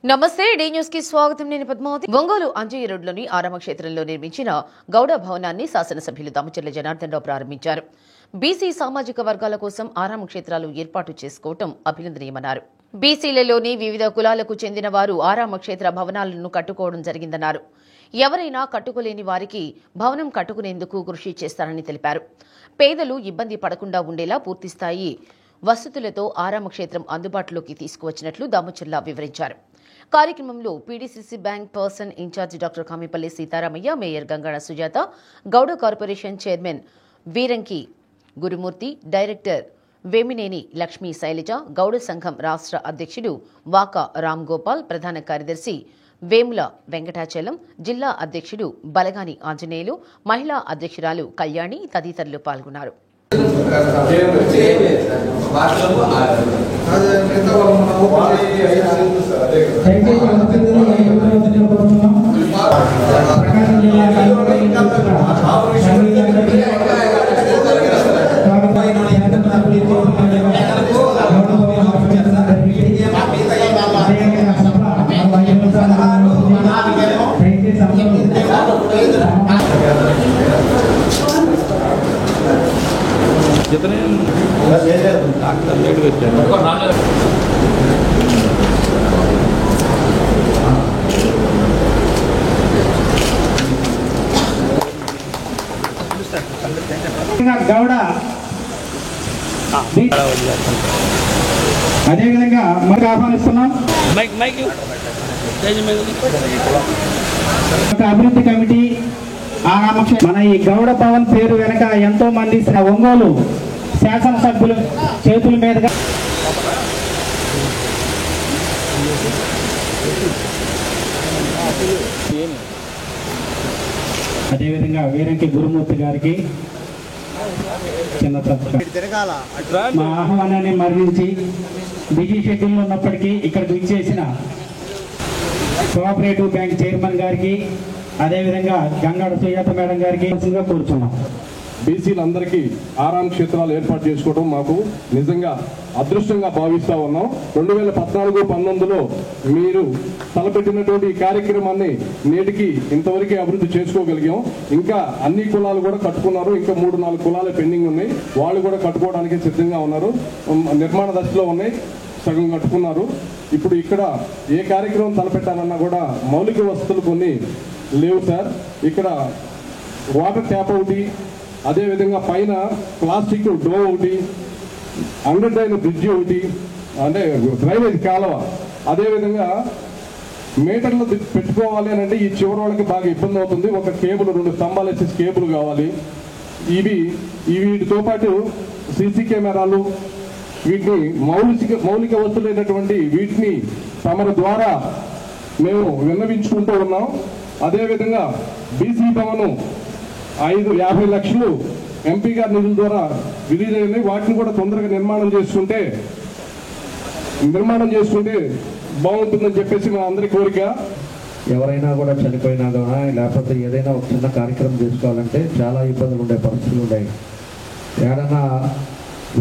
నమస్తే D news కి స్వాగతం. నేను పద్మావతి. ఒంగోలు అంజయ్య రోడ్లోని ఆరామ క్షేత్రంలో నిర్మించిన గౌడ భవనాన్ని శాసనసభ్యులు దామచర్ల జనార్దన్ రావు ప్రారంభించారు. బీసీ సామాజిక వర్గాల కోసం ఆరామ క్షేత్రాలు ఏర్పాటు చేసుకోవడం అభినందనీయమన్నారు. బీసీలలోని వివిధ కులాలకు చెందిన వారు ఆరామ క్షేత్ర భవనాలను కట్టుకోవడం జరిగిందన్నారు. ఎవరైనా కట్టుకోలేని వారికి భవనం కట్టుకునేందుకు కృషి చేస్తారని తెలిపారు. పేదలు ఇబ్బంది పడకుండా ఉండేలా పూర్తిస్థాయి వసతులతో ఆరామ క్షేత్రం అందుబాటులోకి తీసుకువచ్చినట్లు దామచర్ల వివరించారు. కార్యక్రమంలో PDCC bank person incharge doctor Kamipalli Sitaramayya, mayor Gangada Sujatha, Gowda corporation chairman Veeranki Gurumurthy, director Vemineni Lakshmi Sailaja, Gowda సంఘం రాష్ట్ర అధ్యక్షుడు వాక రామ్ గోపాల్, ప్రధాన కార్యదర్శి వేముల వెంకటాచలం, జిల్లా అధ్యక్షుడు బలగాని ఆంజనేయులు, మహిళా అధ్యక్షురాలు కళ్యాణి తదితరులు పాల్గొన్నారు. जितने గౌడ అదేవిధంగా మనకు ఆహ్వానిస్తున్నాం. అభివృద్ధి కమిటీ మన ఈ గౌడ భవన్ పేరు వెనక ఎంతో మంది ఒంగోలు శాసనసభ్యులు చేతుల మీదుగా అదేవిధంగా వీరంకి గురుమూర్తి గారికి చిన్న మా ఆహ్వానాన్ని మరణించి బిజీ షెడ్యూల్లో ఉన్నప్పటికీ ఇక్కడికి విచ్చేసిన కోఆపరేటివ్ బ్యాంక్ చైర్మన్ గారికి, అదేవిధంగా గంగాడ సుజాత మేడం గారికి కోరుతున్నాం. బీసీలందరికీ ఆరామ క్షేత్రాలు ఏర్పాటు చేసుకోవడం మాకు నిజంగా అదృష్టంగా భావిస్తా ఉన్నాం. 2014-19లో మీరు తలపెట్టినటువంటి ఈ కార్యక్రమాన్ని నేటికి ఇంతవరకు అభివృద్ధి చేసుకోగలిగాం. ఇంకా అన్ని కులాలు కూడా కట్టుకున్నారు. ఇంకా 3-4 కులాలు పెండింగ్ ఉన్నాయి. వాళ్ళు కూడా కట్టుకోవడానికి సిద్ధంగా ఉన్నారు. నిర్మాణ దశలో ఉన్నాయి. సగం కట్టుకున్నారు. ఇప్పుడు ఇక్కడ ఏ కార్యక్రమం తలపెట్టాలన్నా కూడా మౌలిక వసతులు కొన్ని లేవు సార్. ఇక్కడ వాటర్ ట్యాప్ ఒకటి, అదేవిధంగా పైన ప్లాస్టిక్ డో ఒకటి, అండర్ డ్రైన్ బ్రిడ్జి ఒకటి, అంటే డ్రైనేజ్ కాలువ, అదేవిధంగా మీటర్లు పెట్టుకోవాలి అని అంటే ఈ చివరి వాళ్ళకి బాగా ఇబ్బంది అవుతుంది. ఒక కేబుల్, 2 స్తంభాలు వేసేసి కేబుల్ కావాలి. వీటితో పాటు సీసీ కెమెరాలు, వీటిని మౌలిక వస్తువులైనటువంటి వీటిని తమ ద్వారా మేము విన్నవించుకుంటూ ఉన్నాం. అదేవిధంగా బీసీ భవన్ 50 లక్షలు ఎంపీ గారి నిధుల ద్వారా విడుదలైనవి. వాటిని కూడా తొందరగా నిర్మాణం చేసుకుంటే బాగుంటుందని చెప్పేసి మా అందరి కోరిక. ఎవరైనా కూడా చనిపోయినా కూడా లేకపోతే ఏదైనా ఒక చిన్న కార్యక్రమం చేసుకోవాలంటే చాలా ఇబ్బందులు ఉండే పరిస్థితులు ఉన్నాయి. ఏదైనా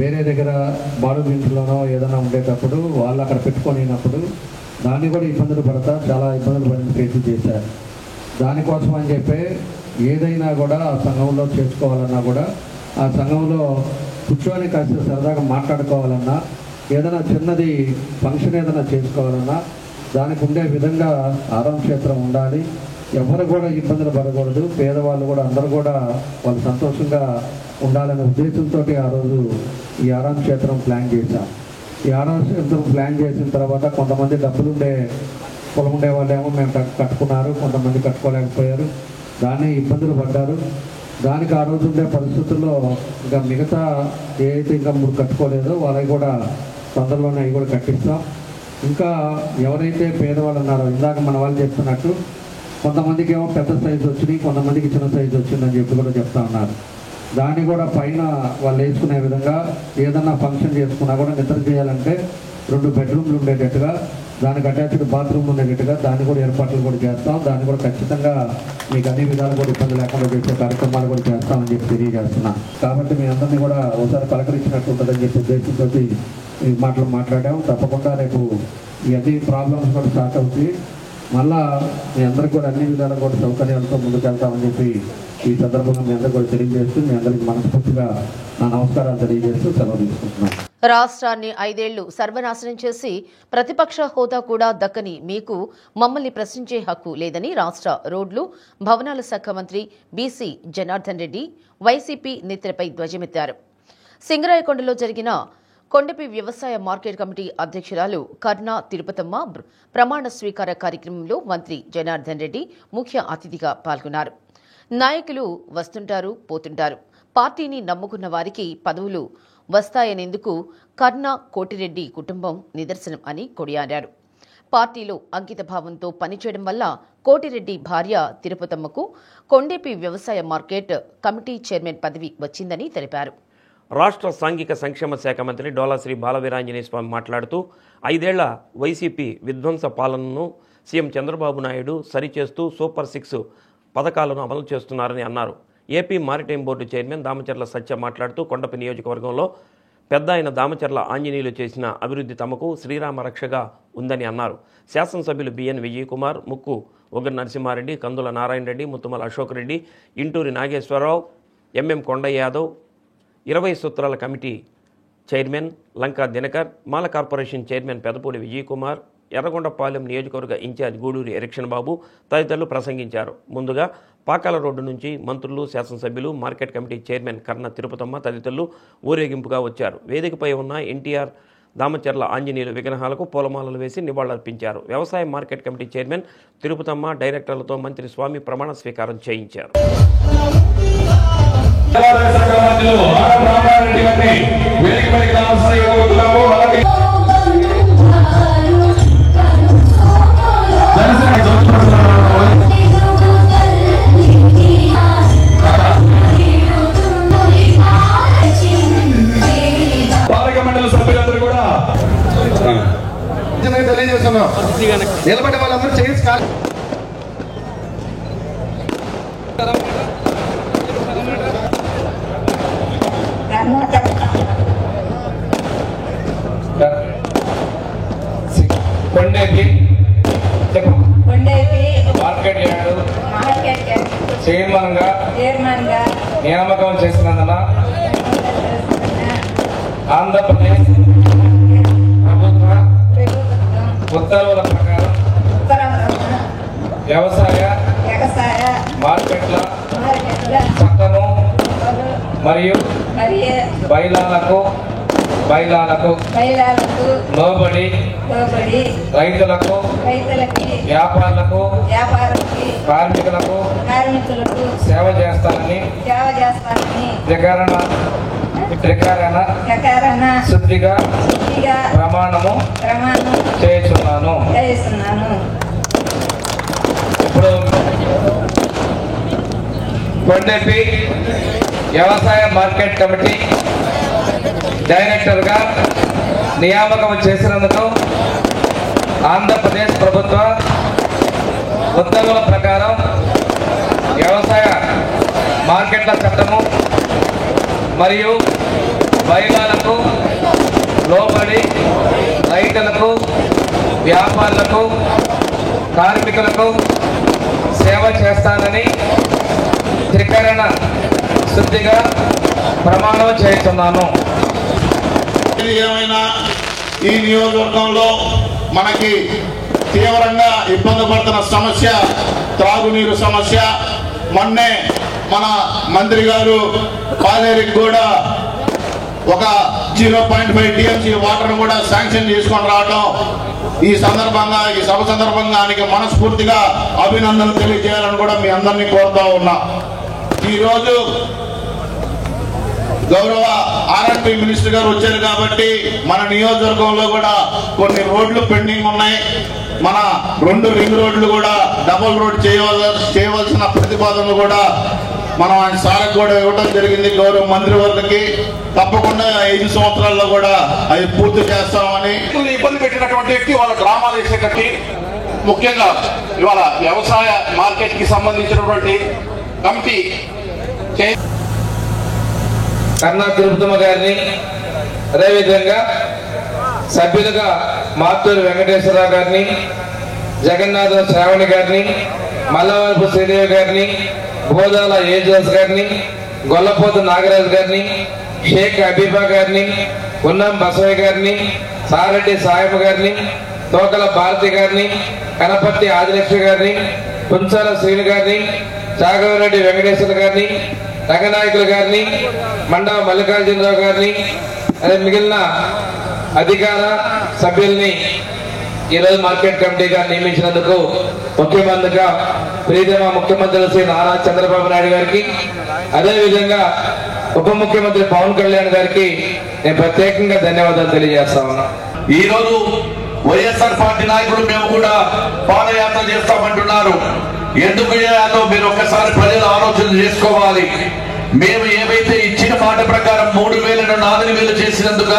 వేరే దగ్గర బాడుగు ఇంట్లోనో ఏదైనా ఉండేటప్పుడు వాళ్ళు అక్కడ పెట్టుకొనినప్పుడు దాన్ని కూడా ఇబ్బందులు పడతా చాలా ఇబ్బందులు పడిన ఫేస్ చేశారు. దానికోసం అని చెప్పి ఏదైనా కూడా ఆ సంఘంలో చేసుకోవాలన్నా కూడా ఆ సంఘంలో కూర్చొని కాస్త సరదాగా మాట్లాడుకోవాలన్నా, ఏదైనా చిన్నది ఫంక్షన్ ఏదైనా చేసుకోవాలన్నా దానికి ఉండే విధంగా ఆరామ క్షేత్రం ఉండాలి. ఎవరు కూడా ఇబ్బందులు పడకూడదు. పేదవాళ్ళు కూడా అందరూ కూడా వాళ్ళు సంతోషంగా ఉండాలనే ఉద్దేశంతో ఆ రోజు ఈ ఆరామ క్షేత్రం ప్లాన్ చేశాం. ఈ ఆరామ క్షేత్రం ప్లాన్ చేసిన తర్వాత కొంతమంది డబ్బులుండే పొలం ఉండే వాళ్ళేమో మేము కట్టుకున్నారు, కొంతమంది కట్టుకోలేకపోయారు. దాన్ని ఇబ్బందులు పడ్డారు. దానికి ఆ రోజు ఉండే పరిస్థితుల్లో ఇంకా మిగతా ఏదైతే ఇంకా 3 కట్టుకోలేదో వాళ్ళకి కూడా తొందరలోనే అవి కూడా కట్టిస్తాం. ఇంకా ఎవరైతే పేదవాళ్ళు ఉన్నారో ఇందాక మన వాళ్ళు చెప్తున్నట్టు కొంతమందికి ఏమో పెద్ద సైజు వచ్చినాయి, కొంతమందికి చిన్న సైజు వచ్చిందని చెప్పి కూడా చెప్తా ఉన్నారు. దాన్ని కూడా పైన వాళ్ళు వేసుకునే విధంగా ఏదన్నా ఫంక్షన్ చేసుకున్నా కూడా నిద్ర చేయాలంటే 2 బెడ్రూమ్లు ఉండేటట్టుగా, దానికి అటాచ్డ్ బాత్రూమ్ ఉండేటట్టుగా దాన్ని కూడా ఏర్పాట్లు కూడా చేస్తాం. దాన్ని కూడా ఖచ్చితంగా మీకు అన్ని విధాలు కూడా ఇబ్బంది లేకుండా చేసే కార్యక్రమాలు కూడా చేస్తామని చెప్పి తెలియజేస్తున్నాం. కాబట్టి మీ అందరినీ కూడా ఒకసారి పలకరించినట్టు ఉంటుందని చెప్పి ఉద్దేశంతో ఈ మాటలు మాట్లాడాము. తప్పకుండా రేపు ఇవన్నీ ప్రాబ్లమ్స్ కూడా స్టార్ట్ అవుతాయి. మళ్ళా మీ అందరికి కూడా అన్ని విధాలు కూడా సౌకర్యాలతో ముందుకెళ్తామని చెప్పి ఈ సందర్భంగా మీ అందరికీ కూడా తెలియజేస్తూ మీ అందరికీ మనస్ఫూర్తిగా నా నమస్కారాలు తెలియజేస్తూ సెలవు తీసుకుంటున్నాను. రాష్ట్రాన్ని 5 ఏళ్లు సర్వనాశనం చేసి ప్రతిపక్ష హోదా కూడా దక్కని మీకు మమ్మల్ని ప్రశ్నించే హక్కు లేదని రాష్ట్ర రోడ్లు భవనాల శాఖ మంత్రి బీసీ జనార్దన్ రెడ్డి వైసీపీ నేతలపై ధ్వజమెత్తారు. సింగరాయకొండలో జరిగిన కొండపి వ్యవసాయ మార్కెట్ కమిటీ అధ్యక్షురాలు కర్ణ తిరుపతమ్మ ప్రమాణ స్వీకార కార్యక్రమంలో మంత్రి జనార్దన్ రెడ్డి ముఖ్య అతిథిగా పాల్గొన్నారు. నాయకులు వస్తుంటారు, పోతుంటారు. పార్టీని నమ్ముకున్న వారికి పదవులు వస్తాయనేందుకు కర్ణ కోటిరెడ్డి కుటుంబం నిదర్శనం అని కొనియాడారు. పార్టీలో అంకితభావంతో పనిచేయడం వల్ల కోటిరెడ్డి భార్య తిరుపతమ్మకు కొండేపి వ్యవసాయ మార్కెట్ కమిటీ చైర్మన్ పదవి వచ్చిందని తెలిపారు. రాష్ట్ర సాంఘిక సంక్షేమ శాఖ మంత్రి డోలాశ్రీ బాలవీరాంజనేయ స్వామి మాట్లాడుతూ 5 ఏళ్ల వైసీపీ విధ్వంస పాలనను సీఎం చంద్రబాబు నాయుడు సరిచేస్తూ సూపర్ 6 పథకాలను అమలు చేస్తున్నారని అన్నారు. AP maritime board chairman Damacharla Satya మాట్లాడుతూ కొండపి నియోజకవర్గంలో పెద్ద ఆయన దామచర్ల ఆంజనేయులు చేసిన అభివృద్ధి తమకు శ్రీరామ రక్షగా ఉందని అన్నారు. శాసనసభ్యులు బిఎన్ విజయ్ కుమార్, ముక్కు ఉగ్ర నరసింహారెడ్డి, కందుల నారాయణ రెడ్డి, ముత్తుమల అశోక్ రెడ్డి, ఇంటూరి నాగేశ్వరరావు, ఎంఎం కొండయ్య యాదవ్, 20 సూత్రాల కమిటీ చైర్మన్ లంకా దినకర్, మాల కార్పొరేషన్ చైర్మన్ పెదపూడి విజయ్ కుమార్, ఎర్రగొండపాలెం నియోజకవర్గ ఇన్ఛార్జ్ గూడూరి ఎరక్షన్ బాబు తదితరులు ప్రసంగించారు. ముందుగా పాకాల రోడ్డు నుంచి మంత్రులు, శాసనసభ్యులు, మార్కెట్ కమిటీ చైర్మన్ కర్ణ తిరుపతమ్మ తదితరులు ఊరేగింపుగా వచ్చారు. వేదికపై ఉన్న ఎన్టీఆర్, దామచర్ల ఆంజనేయుల విగ్రహాలకు పూలమాలలు వేసి నివాళులర్పించారు. వ్యవసాయ మార్కెట్ కమిటీ చైర్మన్ తిరుపతమ్మ డైరెక్టర్లతో మంత్రి స్వామి ప్రమాణ స్వీకారం చేయించారు. తెలియజేస్తున్నాం. నిలబడే వాళ్ళందరూ చేసి కొండేపి మార్కెట్ యార్డు చైర్మన్ గా నియామకం చేసినందున ఆంధ్రప్రదేశ్ ప్రభుత్వ ఉత్తర్వుల ప్రకారం వ్యవసాయ మార్కెట్ల చట్టము మరియు బైలాలకు లోబడి రైతులకు, వ్యాపారులకు, కార్మికులకు సేవ చేస్తానని త్రికరణ శుద్ధిగా ప్రమాణము చేస్తున్నాను. ఇప్పుడు కొండపి వ్యవసాయ మార్కెట్ కమిటీ డైరెక్టర్గా నియామకం చేసినందుకు ఆంధ్రప్రదేశ్ ప్రభుత్వ ఉత్తర్వుల ప్రకారం వ్యవసాయ మార్కెట్ల చట్టము మరియు బైలాలకు లోబడి రైతులకు, వ్యాపారులకు, కార్మికులకు సేవ చేస్తానని త్రికరణ శుద్ధిగా ప్రమాణం చేస్తున్నాను. ఏమైనా ఈ నియోజకవర్గంలో మనకి తీవ్రంగా ఇబ్బంది పడుతున్న సమస్య త్రాగునీరు సమస్య. మొన్నే మన మంత్రి గారు పాలేరికి కూడా ఒక 0.5 టీఎంసీ వాటర్ కూడా శాంక్షన్ చేసుకొని రావడం ఈ సందర్భంగా, ఈ సభ సందర్భంగా ఆయనకి మనస్ఫూర్తిగా అభినందనలు తెలియజేయాలని కూడా మీ అందరినీ కోరుతా ఉన్నా. ఈరోజు గౌరవ ఆర్ఎండ్బి మినిస్టర్ గారు వచ్చారు కాబట్టి మన నియోజకవర్గంలో కూడా కొన్ని రోడ్లు పెండింగ్ ఉన్నాయి. మన 2 రింగ్ రోడ్లు కూడా డబుల్ రోడ్ చేయవలసిన ప్రతిపాదనలు కూడా మనం ఆయన సార్కి కూడా ఇవ్వడం జరిగింది. గౌరవ మంత్రివర్గకి తప్పకుండా 5 సంవత్సరాల్లో కూడా అవి పూర్తి చేస్తామని. ఇబ్బంది పెట్టినటువంటి వ్యక్తి వాళ్ళ గ్రామాలు వేసేటట్టు, ముఖ్యంగా ఇవాళ వ్యవసాయ మార్కెట్ కి సంబంధించినటువంటి కమిటీ కర్ణ తిరుపతమ్మ గారిని, అదేవిధంగా సభ్యులుగా మాత్తూరు వెంకటేశ్వరరావు గారిని, జగన్నాథ శ్రావణి గారిని, మల్లవరపు శ్రీదేవి గారిని, బోదాల ఏజోస్ గారిని, గొల్లపోతు నాగరాజు గారిని, షేక్ అబీబా గారిని, ఉన్నం బసవయ్య గారిని, సారెడ్డి సాయబ్ గారిని, తోకల భారతి గారిని, కనపర్తి ఆదిలక్ష్మి గారిని, కుంచాల శ్రీని గారిని, చాగవరెడ్డి వెంకటేశ్వర గారిని, రంగనాయకులు గారిని, మండవ మల్లికార్జునరావు గారిని, అదే మిగిలిన అధికార సభ్యుల్ని ఈరోజు మార్కెట్ కమిటీగా నియమించినందుకు ముఖ్యమంత్రిగా ప్రీతమ ముఖ్యమంత్రి శ్రీ నారా చంద్రబాబు నాయుడు గారికి, అదేవిధంగా ఉప ముఖ్యమంత్రి పవన్ కళ్యాణ్ గారికి నేను ప్రత్యేకంగా ధన్యవాదాలు తెలియజేస్తా ఉన్నా. ఈ రోజు వైఎస్ఆర్ పార్టీ నాయకులు మేము కూడా పాదయాత్ర చేస్తామంటున్నారు. ఎందుకు చేయాలో మీరు ఒక్కసారి ప్రజలు ఆలోచన చేసుకోవాలి. మేము ఏవైతే ఇచ్చిన మాట ప్రకారం 3,000ను 4,000 చేసినందుక,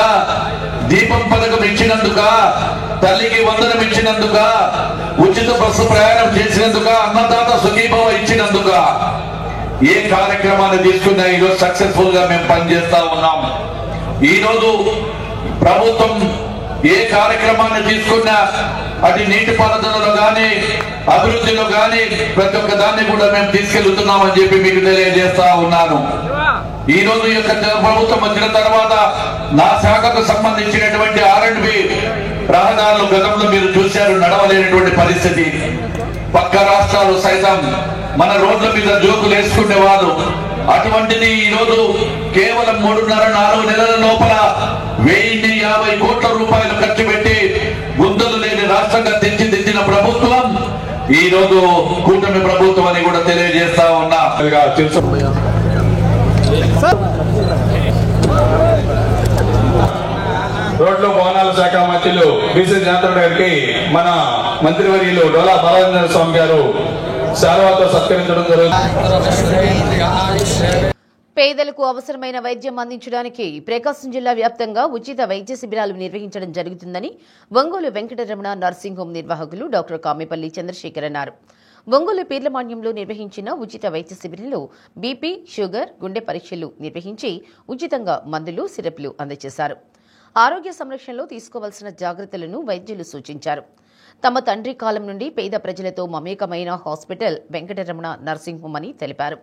దీపం పథకం ఇచ్చినందుక, తల్లికి వందనం ఇచ్చినందుక, ఉచిత బస్సు ప్రయాణం చేసినందుక, అన్నదాత సుఖీభవ ఇచ్చినందుక, ఏ కార్యక్రమాన్ని తీసుకున్నా ఈరోజు సక్సెస్ఫుల్ గా మేము పనిచేస్తా ఉన్నాం. ఈరోజు ప్రభుత్వం ఏ కార్యక్రమాన్ని తీసుకున్నా అది నీటిపారుదలలో కానీ అభివృద్ధిలో కానీ ప్రతి ఒక్క దాన్ని కూడా మేము తీసుకెళ్తున్నామని చెప్పి మీకు తెలియజేస్తా ఉన్నాను. ఈ రోజు ఈ యొక్క ప్రభుత్వం వచ్చిన తర్వాత నా శాఖకు సంబంధించినటువంటి R&B రహదారులు గతంలో మీరు చూశారు, నడవలేనటువంటి పరిస్థితి. పక్క రాష్ట్రాలు సైతం మన రోడ్ల మీద జోకులు వేసుకునేవారు. అటువంటిది ఈ రోజు కేవలం 3.5-4 నెలల లోపల 1,050 కోట్ల రూపాయలు ఖర్చు పెట్టి గుంతలు లేని రాష్ట్రంగా తీర్చిదిద్దిన ప్రభుత్వం ఈ రోజు కూటమి ప్రభుత్వం అని కూడా తెలియజేస్తా ఉన్నా. రోడ్లు భవనాల శాఖ మంత్రులు బీసీ జనార్దన్ గారికి మన మంత్రివర్యులు డోలా బాలచంద్ర స్వామి గారు శాలువాతో సత్కరించడం జరుగుతుంది. పేదలకు అవసరమైన వైద్యం అందించడానికి ప్రకాశం జిల్లా వ్యాప్తంగా ఉచిత వైద్య శిబిరాలు నిర్వహించడం జరుగుతుందని ఒంగోలు వెంకటరమణ నర్సింగ్ హోం నిర్వాహకులు డాక్టర్ కామెపల్లి చంద్రశేఖర్ అన్నారు. ఒంగోలు పీర్లమాన్యంలో నిర్వహించిన ఉచిత వైద్య శిబిరంలో బీపీ, షుగర్, గుండె పరీక్షలు నిర్వహించి ఉచితంగా మందులు, సిరప్లు అందజేశారు. ఆరోగ్య సంరక్షణలో తీసుకోవాల్సిన జాగ్రత్తలను వైద్యులు సూచించారు. తమ తండ్రి కాలం నుండి పేద ప్రజలతో మమేకమైన హాస్పిటల్ వెంకటరమణ నర్సింగ్ హోం అని తెలిపారు.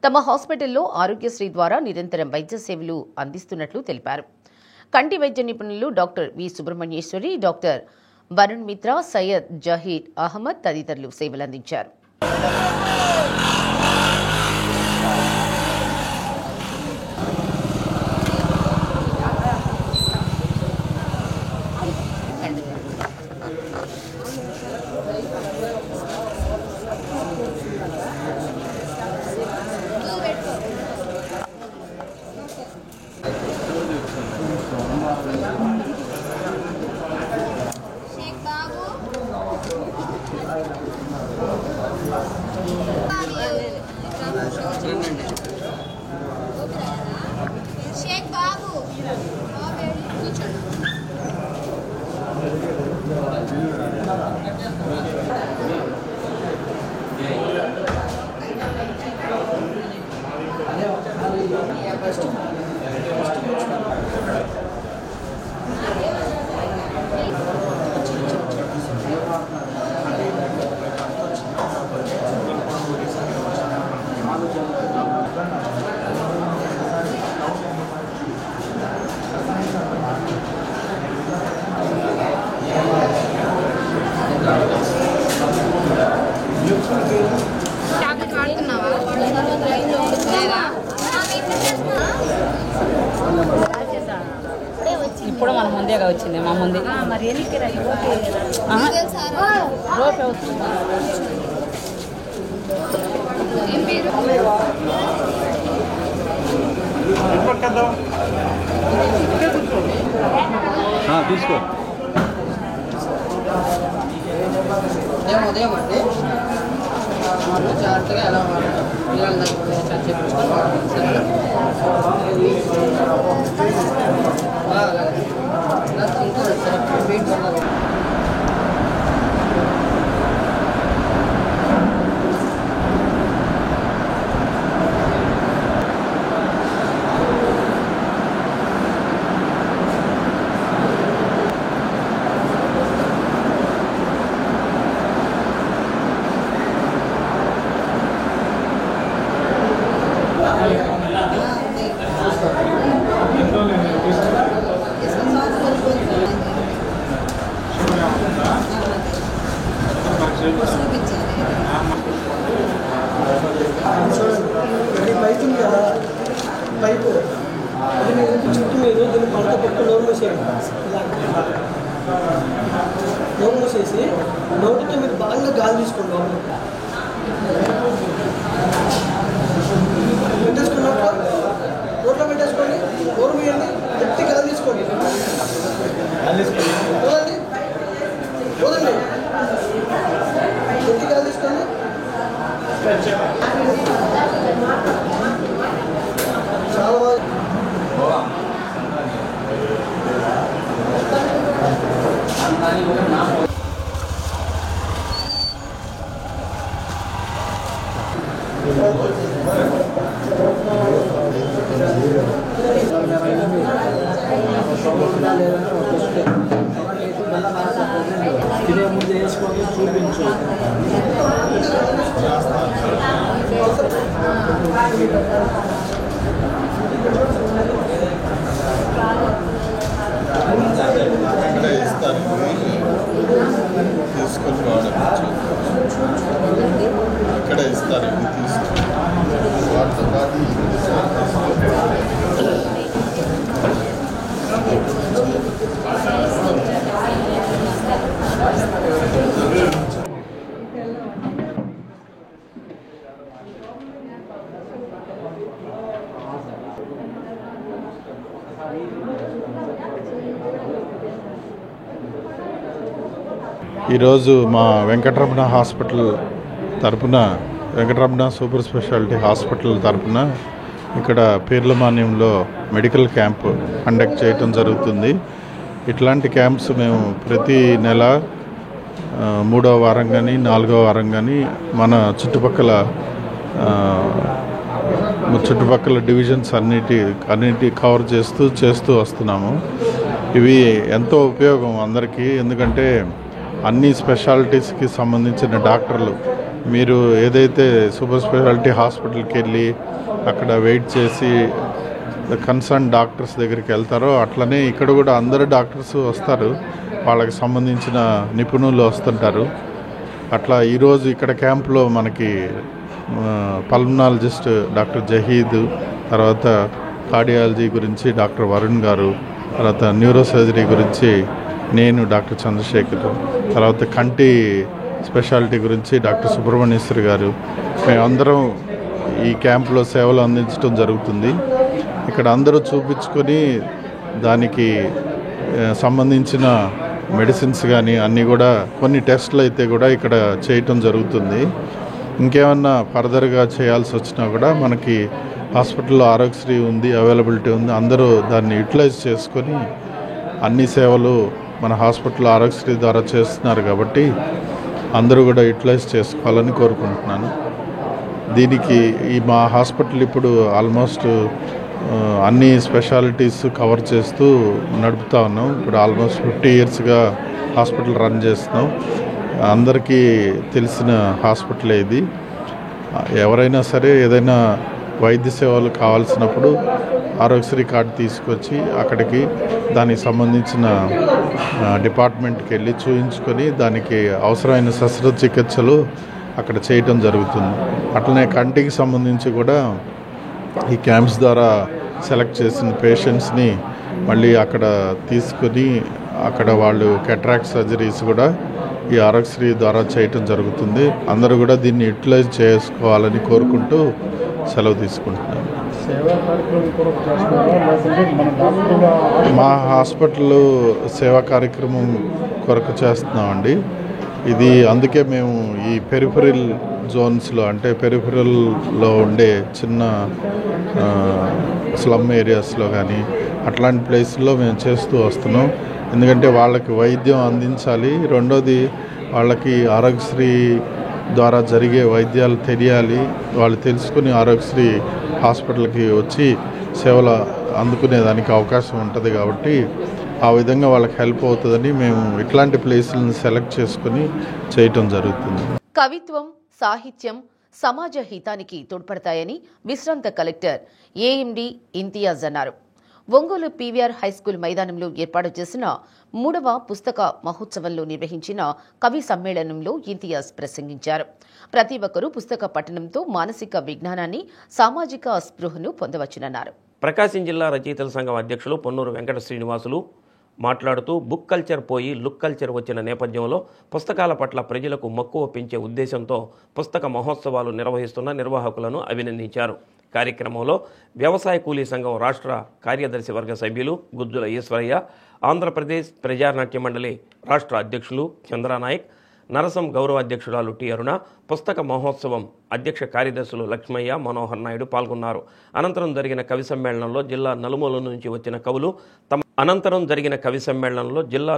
తమ హాస్పిటల్లో ఆరోగ్యశ్రీ ద్వారా నిరంతరం వైద్య సేవలు అందిస్తున్నట్లు తెలిపారు. కంటి వైద్య నిపుణులు doctor V Subrahmanyeswari, doctor Varun Mitra, Syed Zaheer Ahmed తదితరులు సేవలందించారు. ఇప్పుడు మన ముందేగా వచ్చింది, మా ముందే మరి రోప్ అవుతుంది. తీసుకో ఉదయం అండి జాగ్రత్తగా ఎలా పిల్లల పైపు కదా పైపు అది మీరు చుట్టూ మీరు దీన్ని పంట పట్టు నోరు మూసేయండి. నోరు మూసేసి నోటితో మీరు బాగా గాలి తీసుకోండి. పెట్టేసుకున్నప్పుడు నోట్లో పెట్టేసుకోండి. నోరు మీయండి, గట్టి గాలి తీసుకోండి. పోదండి పోదండి గట్టి గాలి తీసుకోండి. చాలా తినే ముందు వేసుకొని చూపించు. ఇక్కడ ఇస్తారు తీసుకొని వాడచ్చు. ఇక్కడ ఇస్తారు తీసుకొని వాటితో పాటు ఈరోజు మా వెంకటరమణ హాస్పిటల్ తరపున, వెంకటరమణ సూపర్ స్పెషాలిటీ హాస్పిటల్ తరపున ఇక్కడ పీర్లమాన్యంలో మెడికల్ క్యాంప్ కండక్ట్ చేయటం జరుగుతుంది. ఇట్లాంటి క్యాంప్స్ మేము ప్రతి నెల 3వ వారం కానీ 4వ వారం కానీ మన చుట్టుపక్కల డివిజన్స్ అన్నిటి కవర్ చేస్తూ వస్తున్నాము. ఇవి ఎంతో ఉపయోగం అందరికీ. ఎందుకంటే అన్ని స్పెషాలిటీస్కి సంబంధించిన డాక్టర్లు, మీరు ఏదైతే సూపర్ స్పెషాలిటీ హాస్పిటల్కి వెళ్ళి అక్కడ వెయిట్ చేసి కన్సర్న్ డాక్టర్స్ దగ్గరికి వెళ్తారో అట్లనే ఇక్కడ కూడా అందరు డాక్టర్స్ వస్తారు, వాళ్ళకి సంబంధించిన నిపుణులు వస్తుంటారు. అట్లా ఈరోజు ఇక్కడ క్యాంప్లో మనకి పల్మనాలజిస్ట్ డాక్టర్ జహీద్, తర్వాత కార్డియాలజీ గురించి డాక్టర్ వరుణ్ గారు, తర్వాత న్యూరో సర్జరీ గురించి నేను డాక్టర్ చంద్రశేఖర్, తర్వాత కంటి స్పెషాలిటీ గురించి డాక్టర్ సుబ్రహ్మణ్యేశ్వరి గారు, మేమందరం ఈ క్యాంపులో సేవలు అందించడం జరుగుతుంది. ఇక్కడ అందరూ చూపించుకొని దానికి సంబంధించిన మెడిసిన్స్ కానీ అన్నీ కూడా, కొన్ని టెస్టులు అయితే కూడా ఇక్కడ చేయటం జరుగుతుంది. ఇంకేమన్నా ఫర్దర్గా చేయాల్సి వచ్చినా కూడా మనకి హాస్పిటల్లో ఆరోగ్యశ్రీ ఉంది, అవైలబిలిటీ ఉంది. అందరూ దాన్ని యూటిలైజ్ చేసుకొని అన్ని సేవలు మన హాస్పిటల్ ఆరోగ్యశ్రీ ద్వారా చేస్తున్నారు కాబట్టి అందరూ కూడా యూటిలైజ్ చేసుకోవాలని కోరుకుంటున్నాను. దీనికి మా హాస్పిటల్ ఇప్పుడు ఆల్మోస్ట్ అన్ని స్పెషాలిటీస్ కవర్ చేస్తూ నడుపుతా ఉన్నాం. ఇప్పుడు ఆల్మోస్ట్ 50 yearsగా హాస్పిటల్ రన్ చేస్తున్నాం. అందరికీ తెలిసిన హాస్పిటలే ఇది. ఎవరైనా సరే ఏదైనా వైద్య సేవలు కావాల్సినప్పుడు ఆరోగ్యశ్రీ కార్డు తీసుకొచ్చి అక్కడికి దానికి సంబంధించిన డిపార్ట్మెంట్కి వెళ్ళి చూయించుకొని దానికి అవసరమైన శస్త్రచికిత్సలు అక్కడ చేయటం జరుగుతుంది. అట్లనే కంటికి సంబంధించి కూడా ఈ క్యాంప్స్ ద్వారా సెలెక్ట్ చేసిన పేషెంట్స్ని మళ్ళీ అక్కడ తీసుకొని అక్కడ వాళ్ళు కెట్రాక్ట్ సర్జరీస్ కూడా ఈ ఆరోగ్యశ్రీ ద్వారా చేయటం జరుగుతుంది. అందరూ కూడా దీన్ని యూటిలైజ్ చేసుకోవాలని కోరుకుంటూ సెలవు తీసుకుంటున్నాను. మా హాస్పిటల్ సేవా కార్యక్రమం కొరకు చేస్తున్నామండి. ఇది అందుకే మేము ఈ పెరిఫెరల్ జోన్స్లో, అంటే పెరిఫెరల్లో ఉండే చిన్న స్లమ్ ఏరియాస్లో కానీ అట్లాంటి ప్లేస్లో మేము చేస్తూ వస్తున్నాం. ఎందుకంటే వాళ్ళకి వైద్యం అందించాలి, రెండోది వాళ్ళకి ఆరోగ్యశ్రీ ద్వారా జరిగే వైద్యాలు తెలియాలి, వాళ్ళు తెలుసుకుని ఆరోగ్యశ్రీ హాస్పిటల్కి వచ్చి సేవలు అందుకునేదానికి అవకాశం ఉంటుంది. కాబట్టి ఆ విధంగా వాళ్ళకి హెల్ప్ అవుతుందని మేము ఇట్లాంటి ప్లేసులను సెలెక్ట్ చేసుకుని చేయటం జరుగుతుంది. కవిత్వం, సాహిత్యం సమాజ హితానికి తోడ్పడతాయని విశ్రాంత కలెక్టర్ ఏఎండి ఇంతియాజ్ అన్నారు. ఒంగోలు పీవీఆర్ హైస్కూల్ మైదానంలో ఏర్పాటు చేసిన 3వ పుస్తక మహోత్సవంలో నిర్వహించిన కవి సమ్మేళనంలో ఇంతియాజ్ ప్రసంగించారు. ప్రతి ఒక్కరూ పుస్తక పఠనంతో మానసిక విజ్ఞానాన్ని, సామాజిక స్పృహను పొందవచ్చునన్నారు. ప్రకాశం జిల్లా రచయితల సంఘం అధ్యక్షులు పొన్నూరు వెంకట శ్రీనివాసులు మాట్లాడుతూ బుక్ కల్చర్ పోయి లుక్ కల్చర్ వచ్చిన నేపథ్యంలో పుస్తకాల పట్ల ప్రజలకు మక్కువ పెంచే ఉద్దేశంతో పుస్తక మహోత్సవాలు నిర్వహిస్తున్న నిర్వాహకులను అభినందించారు. కార్యక్రమంలో వ్యవసాయ కూలీ సంఘం రాష్ట్ర కార్యదర్శి వర్గ సభ్యులు గుజ్జుల ఈశ్వరయ్య, ఆంధ్రప్రదేశ్ ప్రజానాట్య మండలి రాష్ట్ర అధ్యక్షులు చంద్రనాయక్, నరసం గౌరవ అధ్యక్షురాలు టి అరుణ, పుస్తక మహోత్సవం అధ్యక్ష కార్యదర్శులు లక్ష్మయ్య, మనోహర్ నాయుడు పాల్గొన్నారు. అనంతరం జరిగిన కవి సమ్మేళనంలో జిల్లా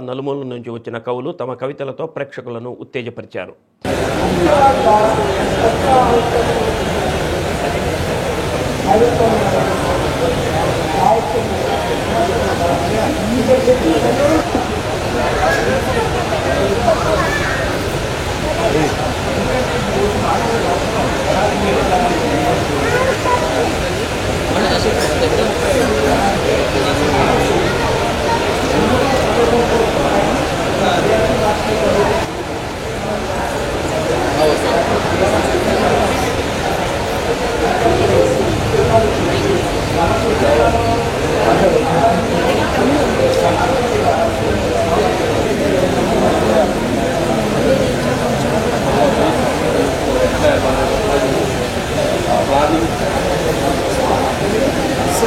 నలుమూల నుంచి వచ్చిన కవులు తమ కవితలతో ప్రేక్షకులను ఉత్తేజపరిచారు.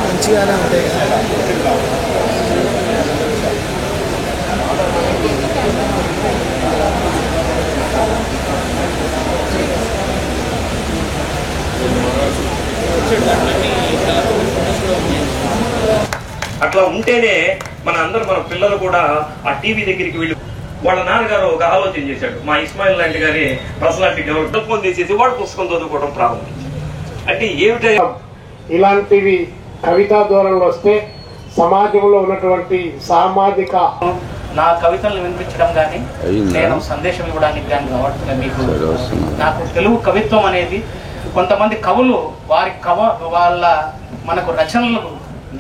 మంచిగానే ఉంటాయి. అట్లా ఉంటేనే మన పిల్లలు కూడా ఆ టీవీ దగ్గరికి వెళ్ళి వాళ్ళ నాన్నగారు ఒక ఆలోచన చేశాడు. మా ఇస్మాయిల్ లాంటి గారి పర్సనాలిటీ డెవలప్ తీసేసి వాడు పుస్తకం చదువుకోవడం ప్రారంభించారు. అంటే ఏమిటో ఇలాంటివి కవితా ధోరణులు వస్తే సమాజంలో ఉన్నటువంటి సామాజిక నా కవితలను వినిపించడం కానీ నేను సందేశం ఇవ్వడానికి కానీ కావట్లే. మీకు నాకు తెలుగు కవిత్వం అనేది కొంతమంది కవులు వాళ్ళ మనకు రచనలు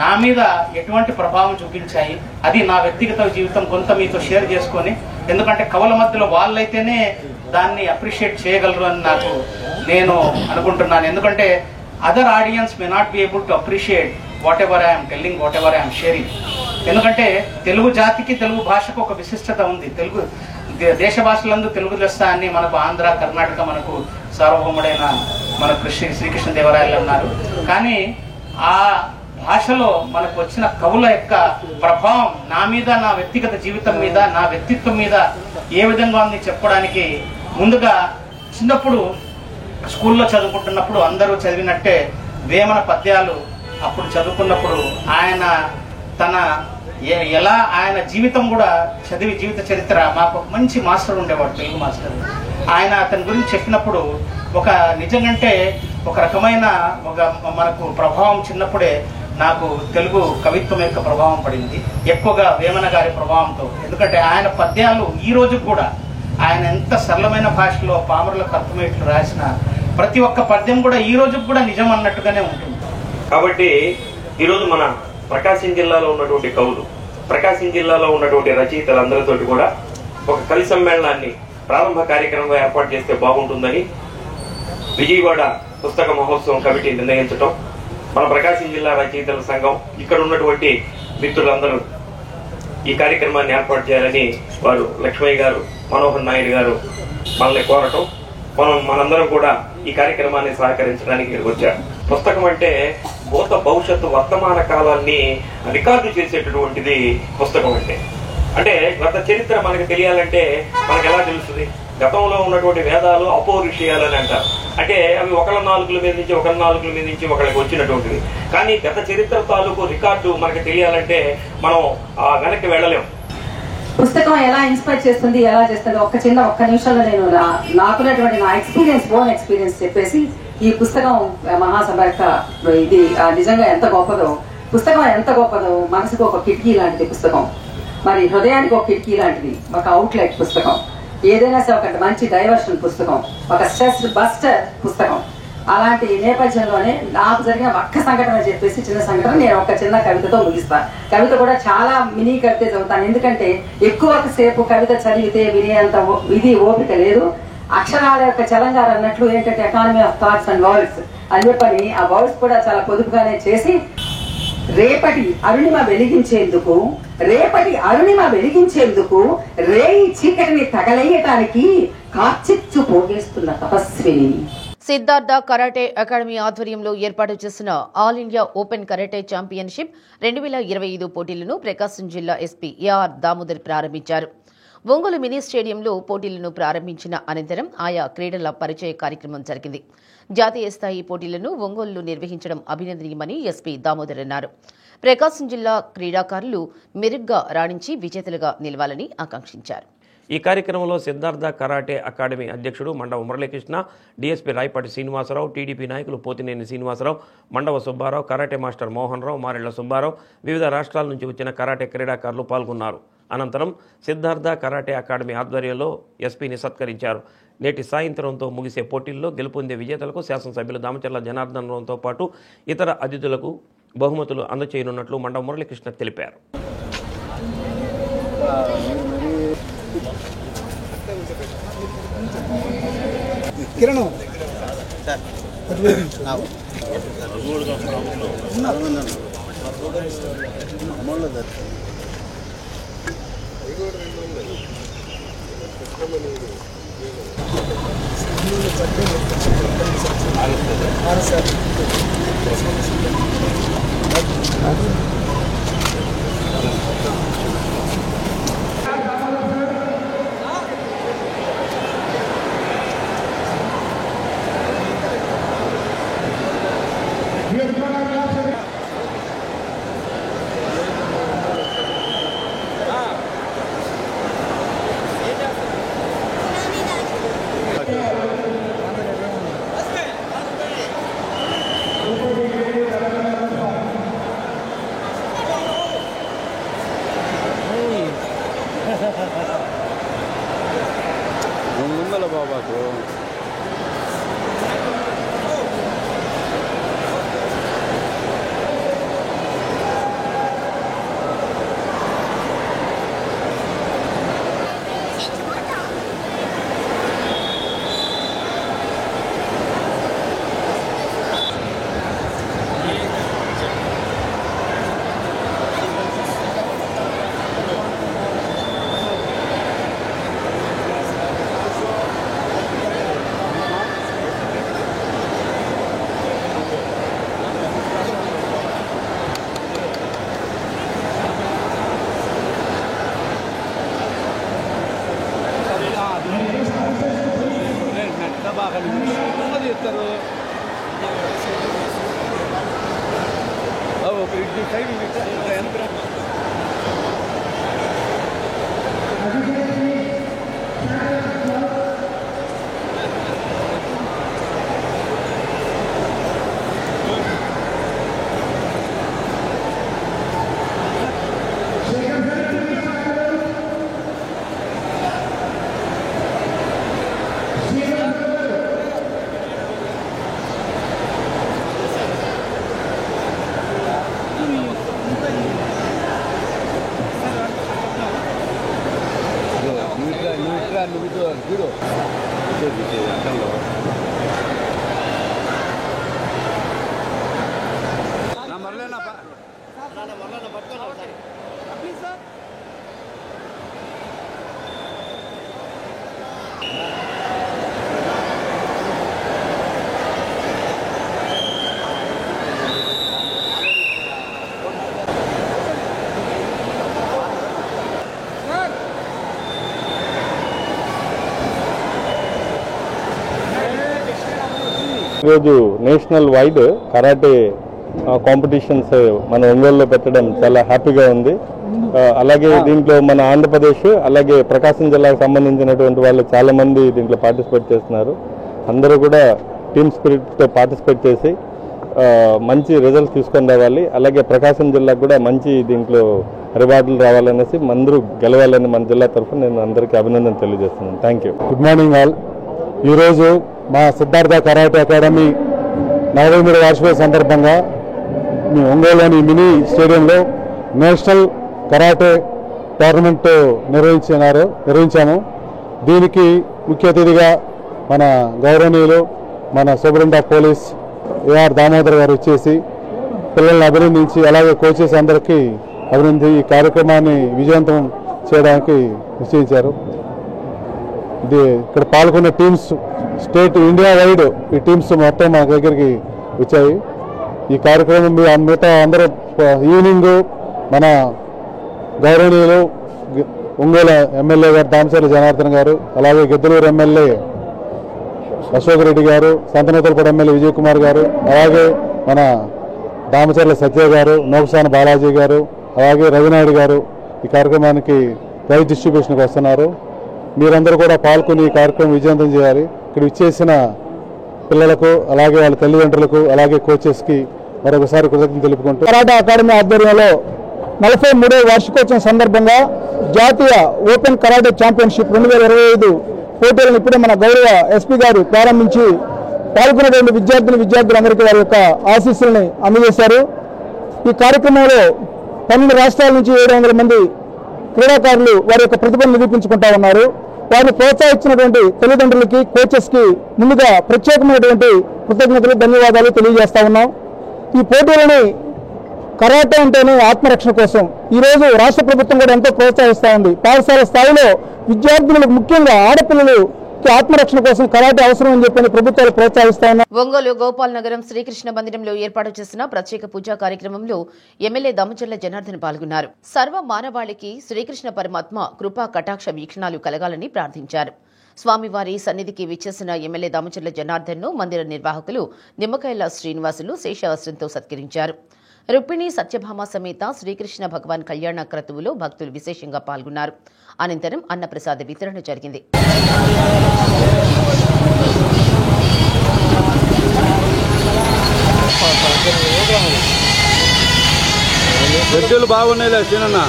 నా మీద ఎటువంటి ప్రభావం చూపించాయి, అది నా వ్యక్తిగత జీవితం కొంత మీతో షేర్ చేసుకొని, ఎందుకంటే కవుల మధ్యలో వాళ్ళైతేనే దాన్ని అప్రిషియేట్ చేయగలరు అని నేను అనుకుంటున్నాను. ఎందుకంటే other audience may not be able to appreciate what ever I'm telling, what ever I'm sharing. ఎందుకంటే తెలుగు జాతికి, తెలుగు భాషకు ఒక విశిష్టత ఉంది. తెలుగు దేశ భాషలందు తెలుగు లెస్స అని మనకు ఆంధ్ర, కర్ణాటక మనకు సార్వభౌముడైన మనకు శ్రీకృష్ణదేవరాయలు అన్నారు. కానీ ఆ భాషలో మనకు వచ్చిన కవుల యొక్క ప్రభావం నా మీద, నా వ్యక్తిగత జీవితం మీద, నా వ్యక్తిత్వం మీద ఏ విధంగా ఉంది చెప్పడానికి, ముందుగా చిన్నప్పుడు స్కూల్లో చదువుకుంటున్నప్పుడు అందరూ చదివినట్టే వేమన పద్యాలు అప్పుడు చదువుకున్నప్పుడు ఆయన ఎలా ఆయన జీవితం కూడా చదివి జీవిత చరిత్ర, మాకు మంచి మాస్టర్ ఉండేవాడు, తెలుగు మాస్టర్. ఆయన అతని గురించి చెప్పినప్పుడు ఒక నిజంగా ఒక రకమైన మనకు ప్రభావం చిన్నప్పుడే నాకు తెలుగు కవిత్వం యొక్క ప్రభావం పడింది, ఎక్కువగా వేమన గారి ప్రభావంతో. ఎందుకంటే ఆయన పద్యాలు ఈ రోజు కూడా ఆయన ఎంత సరళమైన భాషలో పామరులకు అర్థమయ్యేట్లు రాసిన ప్రతి ఒక్క పద్యం కూడా ఈ రోజు కూడా నిజం అన్నట్టుగానే ఉంటుంది. కాబట్టి ఈరోజు మన ప్రకాశం జిల్లాలో ఉన్నటువంటి కవులు, ప్రకాశం జిల్లాలో ఉన్నటువంటి రచయితలందరితో కూడా ఒక కవి సమ్మేళనాన్ని ప్రారంభ కార్యక్రమంగా ఏర్పాటు చేస్తే బాగుంటుందని విజయవాడ పుస్తక మహోత్సవం కమిటీ నిర్ణయించడం, మన ప్రకాశం జిల్లా రచయితల సంఘం ఇక్కడ ఉన్నటువంటి మిత్రులందరూ ఈ కార్యక్రమాన్ని ఏర్పాటు చేయాలని వారు లక్ష్మయ్య గారు, మనోహర్ నాయుడు గారు మనల్ని కోరటం, మనందరం కూడా ఈ కార్యక్రమాన్ని సహకరించడానికి ఇక్కడికి వచ్చారు. పుస్తకం అంటే భూత భవిష్యత్తు వర్తమాన కాలాన్ని రికార్డు చేసేటటువంటిది పుస్తకం అంటే గత చరిత్ర మనకు తెలియాలంటే మనకు ఎలా తెలుస్తుంది? గతంలో ఉన్నటువంటి వేదాలు అపౌరుషేయాలని అంటారు. అంటే అవి ఒకళ్ళ నాలుగుల మీద నుంచి ఒకళ్ళకి వచ్చినటువంటిది. కానీ గత చరిత్ర తాలూకు రికార్డు మనకు తెలియాలంటే మనం వెనక్కి వెళ్ళలేము. పుస్తకం ఎలా ఇన్స్పైర్ చేస్తుంది, ఎలా చేస్తుంది, ఒక్క నిమిషంలో నేను నాకున్నటువంటి నా ఓన్ ఎక్స్పీరియన్స్ చెప్పేసి ఈ పుస్తకం మహాసభ ఇది నిజంగా ఎంత గొప్పదో, పుస్తకం ఎంత గొప్పదో, మనసుకు ఒక కిటికీ లాంటిది పుస్తకం, మరి హృదయానికి ఒక కిటికీ లాంటిది, ఒక అవుట్లెట్ పుస్తకం, ఏదైనా సరే ఒక మంచి డైవర్షన్ పుస్తకం, ఒక స్ట్రెస్ బస్టర్ పుస్తకం. అలాంటి నేపథ్యంలోనే నాకు జరిగిన ఒక్క సంఘటన చెప్పేసి చిన్న సంఘటన నేను ఒక చిన్న కవితతో ముగిస్తాను. కవిత కూడా చాలా మినీ కవిత చదువుతాను, ఎందుకంటే ఎక్కువ సేపు కవిత చదివితే వినేంత ఇది ఓపిక లేదు. అక్షరాల యొక్క చలంగారు అన్నట్లు ఏంటంటే economy of thoughts and words అని చెప్పని ఆ వర్డ్స్ కూడా చాలా పొదుపుగానే చేసి రేపటి అరుణిమ వెలిగించేందుకు రేయి చీకటిని తగలేయటానికి కార్చిచ్చు పోగేస్తున్న తపస్విని. సిద్ధార్థ కరాటే అకాడమీ ఆధ్వర్యంలో ఏర్పాటు చేసిన all India open karate championship 2025 పోటీలను ప్రకాశం జిల్లా ఎస్పీ ఏఆర్ దామోదర్ ప్రారంభించారు. ఒంగోలు మినీ స్టేడియంలో పోటీలను ప్రారంభించిన అనంతరం ఆయా క్రీడల పరిచయ కార్యక్రమం జరిగింది. జాతీయ స్థాయి పోటీలను ఒంగోలులో నిర్వహించడం అభినందనీయమని ఎస్పీ దామోదర్ అన్నారు. ప్రకాశం జిల్లా క్రీడాకారులు మెరుగ్గా రాణించి విజేతలుగా నిలవాలని ఆకాంక్షించారు. ఈ కార్యక్రమంలో సిద్ధార్థ కరాటే అకాడమీ అధ్యక్షుడు మండవ మురళీకృష్ణ, డీఎస్పీ రాయపాటి శ్రీనివాసరావు, టీడీపీ నాయకులు పోతినేని శ్రీనివాసరావు, మండవ సుబ్బారావు, కరాటే మాస్టర్ మోహన్ రావు, మారెళ్ల సుబ్బారావు, వివిధ రాష్ట్రాల నుంచి వచ్చిన కరాటే క్రీడాకారులు పాల్గొన్నారు. అనంతరం సిద్ధార్థ కరాటే అకాడమీ ఆధ్వర్యంలో ఎస్పీని సత్కరించారు. నేటి సాయంత్రంతో ముగిసే పోటీల్లో గెలుపొందే విజేతలకు శాసనసభ్యులు దామచర్ల జనార్దన్ రావుతో పాటు ఇతర అతిథులకు బహుమతులు అందచేయనున్నట్లు మండవ మురళీకృష్ణ తెలిపారు. ఈరోజు నేషనల్ వైడ్ కరాటే కాంపిటీషన్స్ మన ఒంగోలులో పెట్టడం చాలా హ్యాపీగా ఉంది. అలాగే దీంట్లో మన ఆంధ్రప్రదేశ్ అలాగే ప్రకాశం జిల్లాకు సంబంధించినటువంటి వాళ్ళు చాలామంది దీంట్లో పార్టిసిపేట్ చేస్తున్నారు. అందరూ కూడా టీమ్ స్పిరిట్తో పార్టిసిపేట్ చేసి మంచి రిజల్ట్స్ తీసుకొని రావాలి. అలాగే ప్రకాశం జిల్లాకు కూడా మంచి దీంట్లో రివార్డులు రావాలనేసి అందరూ గెలవాలని మన జిల్లా తరఫున నేను అందరికీ అభినందన తెలియజేస్తున్నాను. Thank you. Good morning all. ఈరోజు మా సిద్ధార్థ కరాటే అకాడమీ 43వ వార్షికోత్సవ సందర్భంగా ఒంగోలులోని మినీ స్టేడియంలో నేషనల్ కరాటే టోర్నమెంట్ నిర్వహించాము. దీనికి ముఖ్య అతిథిగా మన గౌరవనీయులు మన superintendent of police AR Damodar గారు వచ్చేసి పిల్లల్ని అభినందించి అలాగే కోచెస్ అందరికీ అభినందించి ఈ కార్యక్రమాన్ని విజయవంతం చేయడానికి నిశ్చయించారు. ఇది ఇక్కడ పాల్గొన్న టీమ్స్ స్టేట్ ఇండియా వైడ్ ఈ టీమ్స్ మొత్తం మన దగ్గరికి వచ్చాయి. ఈ కార్యక్రమం మిగతా అందరూ ఈవినింగ్ మన గౌరవనీయులు ఒంగోలు ఎమ్మెల్యే గారు దామచర్ల జనార్దన్ గారు, అలాగే గిద్దలూరు ఎమ్మెల్యే అశోక్ రెడ్డి గారు, సంతనూతలపాడు ఎమ్మెల్యే విజయ్ కుమార్ గారు, అలాగే మన దామచర్ల సత్య గారు, నోకసాన బాలాజీ గారు, అలాగే రవినాయుడు గారు ఈ కార్యక్రమానికి ప్రైజ్ డిస్ట్రిబ్యూషన్కి వస్తున్నారు. మీరందరూ కూడా పాల్గొని ఈ కార్యక్రమం విజయవంతం చేయాలి. ఇక్కడ ఇచ్చేసిన పిల్లలకు అలాగే వాళ్ళ తల్లిదండ్రులకు అలాగే కోచెస్కి మరొకసారి కృతజ్ఞతలు తెలుపుకుంటూ కరాటే అకాడమీ ఆధ్వర్యంలో 43వ వార్షికోత్సవం సందర్భంగా జాతీయ ఓపెన్ కరాటే ఛాంపియన్షిప్ 2025 పోటీలను ఇప్పుడే మన గౌరవ ఎస్పీ గారు ప్రారంభించి పాల్గొన్నటువంటి విద్యార్థులందరికీ వారి యొక్క ఆశీస్సుల్ని అందజేశారు. ఈ కార్యక్రమంలో 12 రాష్ట్రాల నుంచి 700 మంది క్రీడాకారులు వారి యొక్క ప్రతిభను నిరూపించుకుంటా ఉన్నారు. వారిని ప్రోత్సహించినటువంటి తల్లిదండ్రులకి కోచెస్కి ముందుగా ప్రత్యేకమైనటువంటి కృతజ్ఞతలు ధన్యవాదాలు తెలియజేస్తా ఉన్నాం. ఈ పోటీలని కరాటే అంటేనే ఆత్మరక్షణ కోసం ఈరోజు రాష్ట్ర ప్రభుత్వం కూడా ఎంతో ప్రోత్సహిస్తూ ఉంది. పాఠశాల స్థాయిలో విద్యార్థులకు ముఖ్యంగా ఆడపిల్లలు ఆత్మరక్షణ కోసం కరాటే అవసరం అని చెప్పి ప్రభుత్వాలు ప్రోత్సహిస్తా ఉన్నాయి. ఒంగోలు గోపాల్ నగరం శ్రీకృష్ణ మందిరంలో ఏర్పాటు చేసిన ప్రత్యేక పూజా కార్యక్రమంలో ఎమ్మెల్యే దామచర్ల జనార్దన్ పాల్గొన్నారు. సర్వ మానవాళికి శ్రీకృష్ణ పరమాత్మ కృపా కటాక్ష వీక్షణాలు కలగాలని ప్రార్థించారు. స్వామివారి సన్నిధికి విచ్చేసిన ఎమ్మెల్యే దామచర్ల జనార్దన్ ను మందిర నిర్వాహకులు నిమ్మకాయల శ్రీనివాసులు శేషవస్త్రంతో సత్కరించారు. రుక్మిణి సత్యభామ సమేత శ్రీకృష్ణ భగవాన్ కళ్యాణ క్రతువులో భక్తులు విశేషంగా పాల్గొన్నారు. అనంతరం అన్నప్రసాద వితరణ జరిగింది. రెడ్డిలు బాగున్నాయిలే సీనన్న.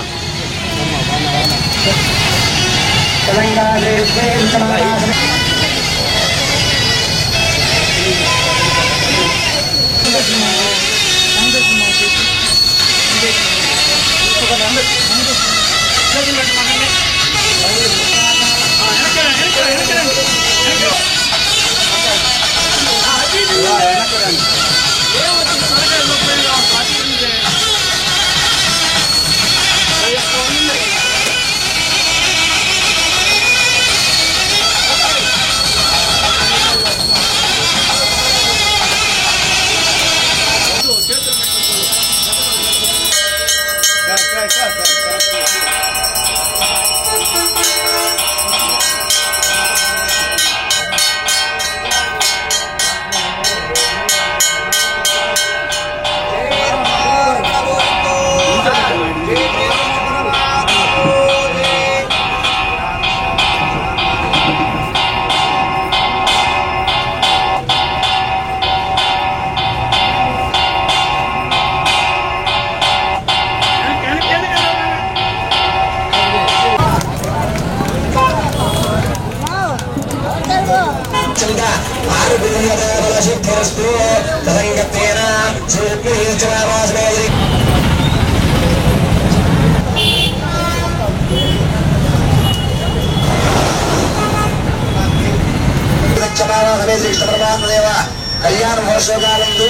కళ్యాణ మహోత్సవాలందు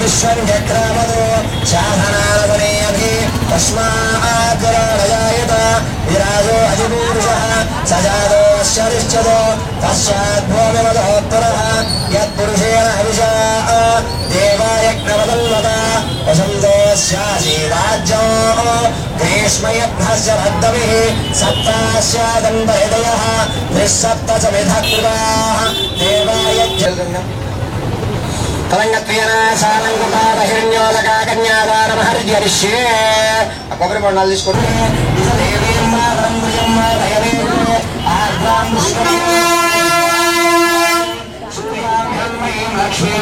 విశ్వంచక్రమదో శాసనాలగణేయతి తస్మాద్వరాజాయత విరాజో అజిపూరుషః సజాదో శరిష్యదో పశ్చాద్భూమిమదోత్తరః యత్పురుషేణ హవిషా దేవాయజ్ఞవదల్వత వసంతోస్యాసి రాజ్యో గ్రీష్మయజ్ఞస్య భద్రవిః సప్తాస్యాదంబహృదయః త్రిసప్త చ విధకృతాః దేవాయజ్ఞ కలంగత్వేన సాలంకుపాదహిరణ్యోదకా కన్యాదానమహర్యరిష్యే కొబ్బరి బొండాలు తీసుకుంటే లక్ష్మీ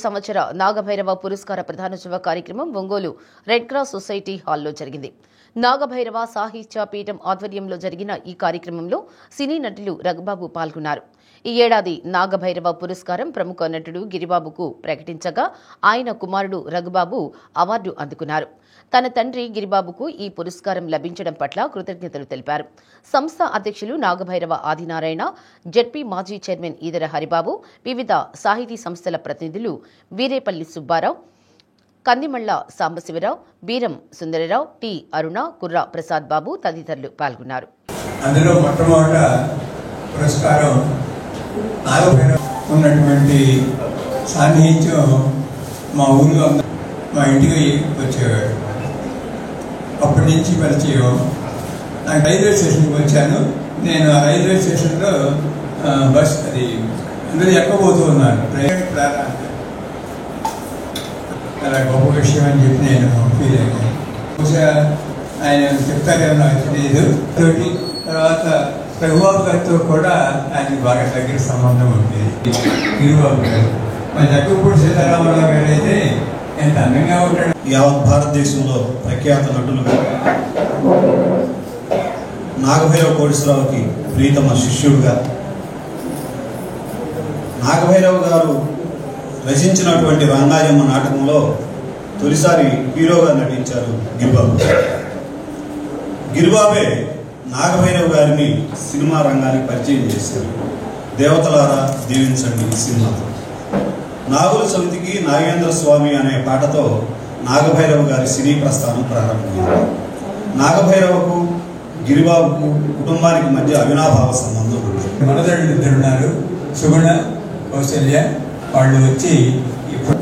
సంవత్సర నాగభైరవ పురస్కార ప్రధానోత్సవ కార్యక్రమం ఒంగోలు రెడ్ క్రాస్ సొసైటీ హాల్లో జరిగింది. నాగభైరవ సాహిత్య పీఠం ఆధ్వర్యంలో జరిగిన ఈ కార్యక్రమంలో సినీ నటులు రఘుబాబు పాల్గొన్నారు. ఈ ఏడాది నాగభైరవ పురస్కారం ప్రముఖ నటుడు గిరిబాబుకు ప్రకటించగా ఆయన కుమారుడు రఘుబాబు అవార్డు అందుకున్నారు. తన తండ్రి గిరిబాబుకు ఈ పురస్కారం లభించడం పట్ల కృతజ్ఞతలు తెలిపారు. సంస్థ అధ్యక్షులు నాగభైరవ ఆదినారాయణ, జెడ్పీ మాజీ చైర్మన్ ఈదర హరిబాబు, వివిధ సాహితీ సంస్థల ప్రతినిధులు వీరేపల్లి సుబ్బారావు, కందిమళ్ల సాంబశివరావు, బీరం సుందరరావు, టి అరుణ, కుర్ర ప్రసాద్ బాబు తదితరులు పాల్గొన్నారు. అందులో మొట్టమొదట పురస్కారం నాగభైరవ ఉన్నటువంటి సాన్నిహిత్యం మా ఊరిలో మా ఇంటికి వచ్చేవాడు. అప్పటి నుంచి పరిచయం. నాకు రైల్వే స్టేషన్కి వచ్చాను. నేను ఆ రైల్వే స్టేషన్లో బస్ అది అందరూ ఎక్కబోతూ ఉన్నాను. ట్రైన్ చాలా గొప్ప విషయం అని చెప్పి నేను ఫీల్ అయ్యాను. బహుశా ఆయన చెప్తారేమో నాకు తెలియదు. తర్వాత రఘుబాబు గారితో కూడా ఆయనకి బాగా దగ్గర సంబంధం ఉంటుంది. గిరిబాబు గారు మన జగ్గపూడి సీతారామరావు గారు అయితే ఎంత అందంగా ఉంటాడు. యావత్ భారతదేశంలో ప్రఖ్యాత నటులుగా నాగభైరవ కోటేశ్వరరావుకి ప్రీతమ శిష్యుడుగా నాగభైరవ గారు రచించినటువంటి రంగాయమ్మ నాటకంలో తొలిసారి హీరోగా నటించారు గిరిబాబు. గిరిబాబే నాగభైరవ గారిని సినిమా రంగానికి పరిచయం చేశారు. దేవతలారా దీవించండి సినిమాతో. నాగుల సమితికి నాగేంద్ర స్వామి అనే పాటతో నాగభైరవ గారి సినీ ప్రస్థానం ప్రారంభమైంది. నాగభైరవకు గిరిబాబుకు కుటుంబానికి మధ్య అవినాభావ సంబంధం ఉంది. మనదళ్ళు ఇద్దరున్నారు, సుగుణ. కౌశల్య వాళ్ళు వచ్చి ఇప్పుడు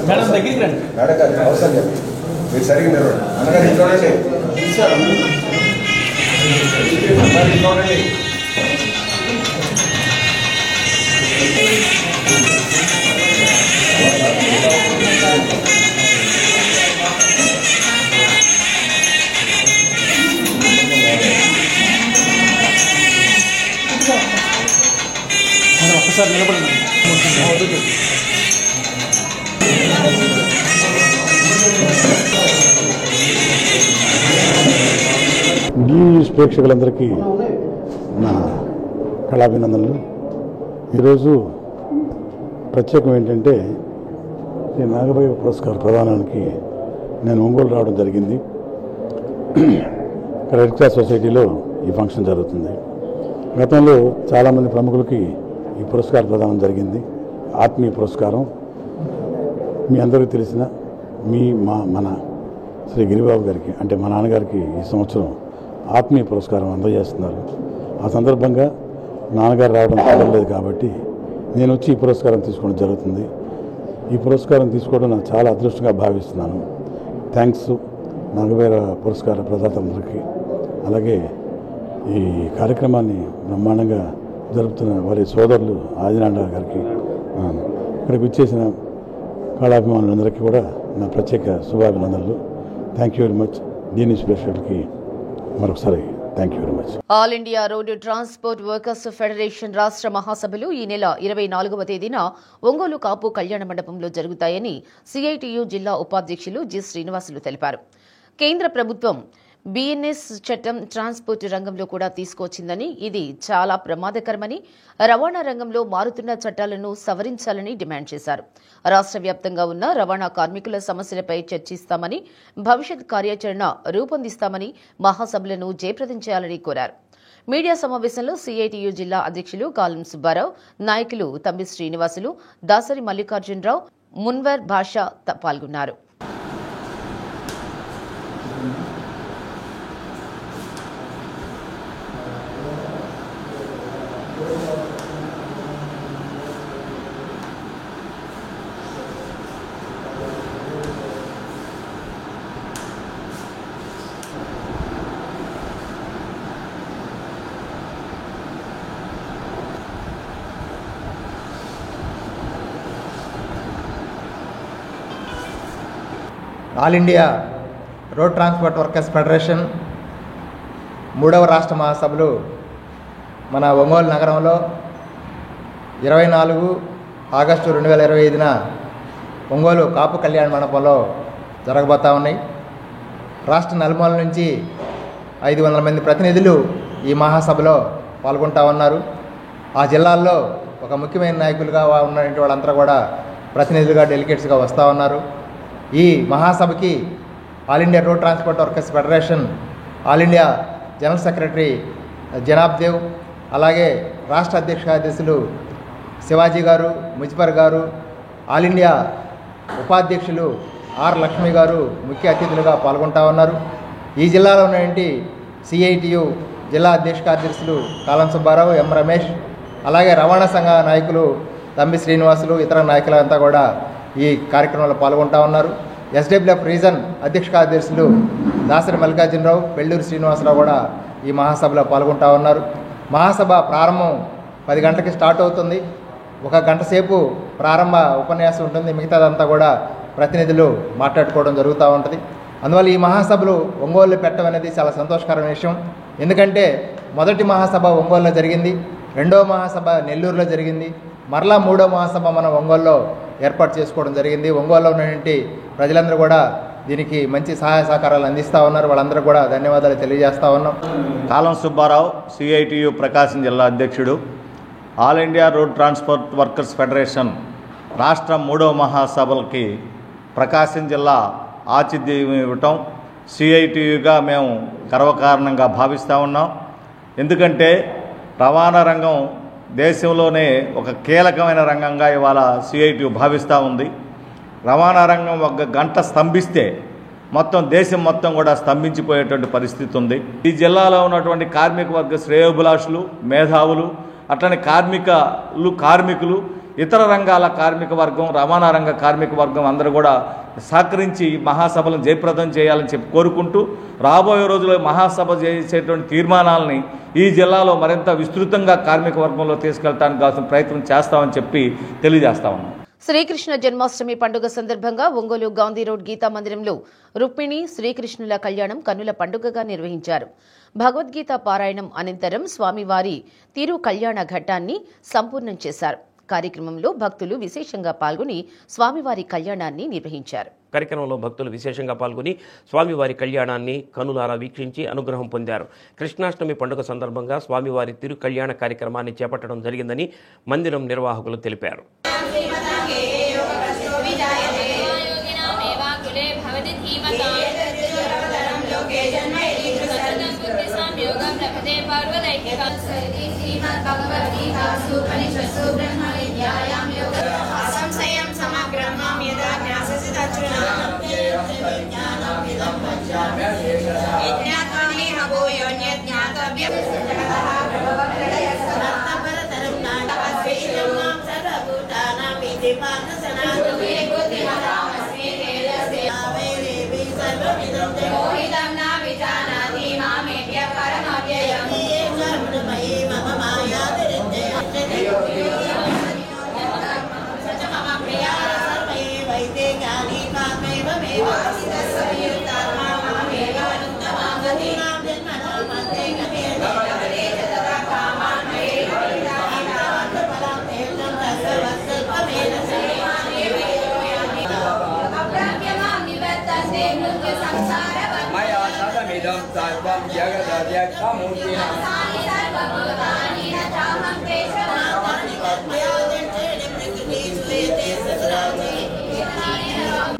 మేడం దగ్గరికి రండి. అవసరం చెప్పి మీరు సరిగ్గా నిలవండి. అనగా ఇంట్లోనండి ఇంట్లోనండి. ఒక్కసారి నిలబడండి. న్యూస్ ప్రేక్షకులందరికీ నా కళాభినందనలు. ఈరోజు ప్రత్యేకం ఏంటంటే శ్రీ నాగభైవ పురస్కార ప్రదానానికి నేను ఒంగోలు రావడం జరిగింది. రెడ్ క్రాస్ సొసైటీలో ఈ ఫంక్షన్ జరుగుతుంది. గతంలో చాలామంది ప్రముఖులకి ఈ పురస్కార ప్రదానం జరిగింది. ఆత్మీయ పురస్కారం మీ అందరికీ తెలిసిన మన శ్రీ గిరిబాబు గారికి అంటే మా నాన్నగారికి ఈ సంవత్సరం ఆత్మీయ పురస్కారం అందజేస్తున్నారు. ఆ సందర్భంగా నాన్నగారు రావడం కుదరలేదు కాబట్టి నేను వచ్చి ఈ పురస్కారం తీసుకోవడం జరుగుతుంది. ఈ పురస్కారం తీసుకోవడం నాకు చాలా అదృష్టంగా భావిస్తున్నాను. థ్యాంక్స్ నాగభైర పురస్కార ప్రదాతలందరికీ. అలాగే ఈ కార్యక్రమాన్ని బ్రహ్మాండంగా జరుపుతున్న వారి సోదరులు ఆదినారాయణ గారికి, ఇక్కడికి వచ్చేసిన కళాభిమానులందరికీ కూడా నా ప్రత్యేక శుభాభినందనలు. Thank you very much. దీని స్పెషల్కి మరొకసారి thank you very much. All India road transport workers federation రాష్ట్ర మహాసభలు ఈ నెల 24వ తేదీన ఒంగోలు కాపు కళ్యాణ మండపంలో జరుగుతాయని సిఐటియు జిల్లా ఉపాధ్యక్షులు జి శ్రీనివాసులు తెలిపారు. కేంద్ర ప్రభుత్వం బిఎన్ఎస్ చట్టం ట్రాన్స్పోర్ట్ రంగంలో కూడా తీసుకొచ్చిందని, ఇది చాలా ప్రమాదకరమని, రవాణా రంగంలో మారుతున్న చట్టాలను సవరించాలని డిమాండ్ చేశారు. రాష్ట్ర వ్యాప్తంగా ఉన్న రవాణా కార్మికుల సమస్యలపై చర్చిస్తామని, భవిష్యత్ కార్యాచరణ రూపొందిస్తామని మహాసభలను జయప్రదం చేయాలని కోరారు. మీడియా సమావేశంలో సిఐటియు జిల్లా అధ్యక్షులు కాలం సుబ్బారావు, నాయకులు తంబి శ్రీనివాసులు, దాసరి మల్లికార్జునరావు, మున్వర్ భాషా పాల్గొన్నారు. All India road transport workers federation 3వ రాష్ట్ర మహాసభలు మన ఒంగోలు నగరంలో 24 ఆగస్టు 2025న ఒంగోలు కాపు కళ్యాణ మండపంలో జరగబోతా ఉన్నాయి. రాష్ట్ర నలుమూల నుంచి 500 మంది ప్రతినిధులు ఈ మహాసభలో పాల్గొంటా ఉన్నారు. ఆ జిల్లాల్లో ఒక ముఖ్యమైన నాయకులుగా ఉన్నటువంటి వాళ్ళంతా కూడా ప్రతినిధులుగా డెలిగేట్స్గా వస్తూ ఉన్నారు. ఈ మహాసభకి all India road transport workers federation all India general secretary Janab Dev, అలాగే రాష్ట్ర అధ్యక్ష కార్యదర్శులు శివాజీ గారు, ముజిబర్ గారు, ఆల్ ఇండియా ఉపాధ్యక్షులు ఆర్ లక్ష్మి గారు ముఖ్య అతిథులుగా పాల్గొంటా ఉన్నారు. ఈ జిల్లాలో ఉన్నటువంటి సిఐటియు జిల్లా అధ్యక్ష కార్యదర్శులు కాలం సుబ్బారావు, ఎం రమేష్, అలాగే రవాణా సంఘ నాయకులు తంబి శ్రీనివాసులు, ఇతర నాయకులంతా కూడా ఈ కార్యక్రమంలో పాల్గొంటా ఉన్నారు. ఎస్డబ్ల్యూఎఫ్ రీజన్ అధ్యక్ష కార్యదర్శులు దాసరి మల్లికార్జునరావు, పెళ్ళూరు శ్రీనివాసరావు కూడా ఈ మహాసభలో పాల్గొంటా ఉన్నారు. మహాసభ ప్రారంభం 10 గంటలకి స్టార్ట్ అవుతుంది. 1 గంట సేపు ప్రారంభ ఉపన్యాసం ఉంటుంది. మిగతాదంతా కూడా ప్రతినిధులు మాట్లాడుకోవడం జరుగుతూ ఉంటుంది. అందువల్ల ఈ మహాసభలు ఒంగోలులో పెట్టడం అనేది చాలా సంతోషకరమైన విషయం. ఎందుకంటే మొదటి మహాసభ ఒంగోలులో జరిగింది, 2వ మహాసభ నెల్లూరులో జరిగింది, మరలా 3వ మహాసభ మన ఒంగోలులో ఏర్పాటు చేసుకోవడం జరిగింది. ఒంగోలులో ఉన్నటువంటి ప్రజలందరూ కూడా దీనికి మంచి సహాయ సహకారాలు అందిస్తూ ఉన్నారు. వాళ్ళందరూ కూడా ధన్యవాదాలు తెలియజేస్తూ ఉన్నాం. కాలం సుబ్బారావు, సిఐటియు ప్రకాశం జిల్లా అధ్యక్షుడు, all India road transport workers federation రాష్ట్ర 3వ మహాసభలకి ప్రకాశం జిల్లా ఆతిథ్యం ఇవ్వటం సిఐటియుగా మేము గర్వకారణంగా భావిస్తూ ఉన్నాం. ఎందుకంటే రవాణా రంగం దేశంలోనే ఒక కీలకమైన రంగంగా ఇవాళ సిఐటియు భావిస్తూ ఉంది. రవాణా రంగం ఒక గంట స్తంభిస్తే మొత్తం దేశం మొత్తం కూడా స్తంభించిపోయేటువంటి పరిస్థితి ఉంది. ఈ జిల్లాలో ఉన్నటువంటి కార్మిక వర్గ శ్రేయోభిలాషులు, మేధావులు, అట్లనే కార్మికులు, ఇతర రంగాల కార్మిక వర్గం, రవాణా రంగ కార్మిక వర్గం అందరూ కూడా సహకరించి మహాసభలను జయప్రదం చేయాలని చెప్పి కోరుకుంటూ రాబోయే రోజుల్లో మహాసభ చేసేటువంటి తీర్మానాలని ఈ జిల్లాలో మరింత విస్తృతంగా కార్మిక వర్గంలో తీసుకెళ్ళడానికి కావాల్సిన ప్రయత్నం చేస్తామని చెప్పి తెలియజేస్తా ఉన్నాం. శ్రీకృష్ణ జన్మాష్టమి పండుగ సందర్భంగా ఒంగోలు గాంధీ రోడ్ గీతా మందిరంలో రుక్మిణి శ్రీకృష్ణుల కళ్యాణం కన్నుల పండుగగా నిర్వహించారు. భగవద్గీత పారాయణం అనంతరం స్వామివారి తిరు కళ్యాణ ఘట్టాన్ని సంపూర్ణం చేశారు. కార్యక్రమంలో భక్తులు విశేషంగా పాల్గొని స్వామివారి కళ్యాణాన్ని నిర్వహించారు. కార్యక్రమంలో భక్తులు విశేషంగా పాల్గొని స్వామివారి కళ్యాణాన్ని కనులారా వీక్షించి అనుగ్రహం పొందారు. కృష్ణాష్టమి పండుగ సందర్భంగా స్వామివారి తిరు కళ్యాణ కార్యక్రమాన్ని చేపట్టడం జరిగిందని మందిరం నిర్వాహకులు తెలిపారు.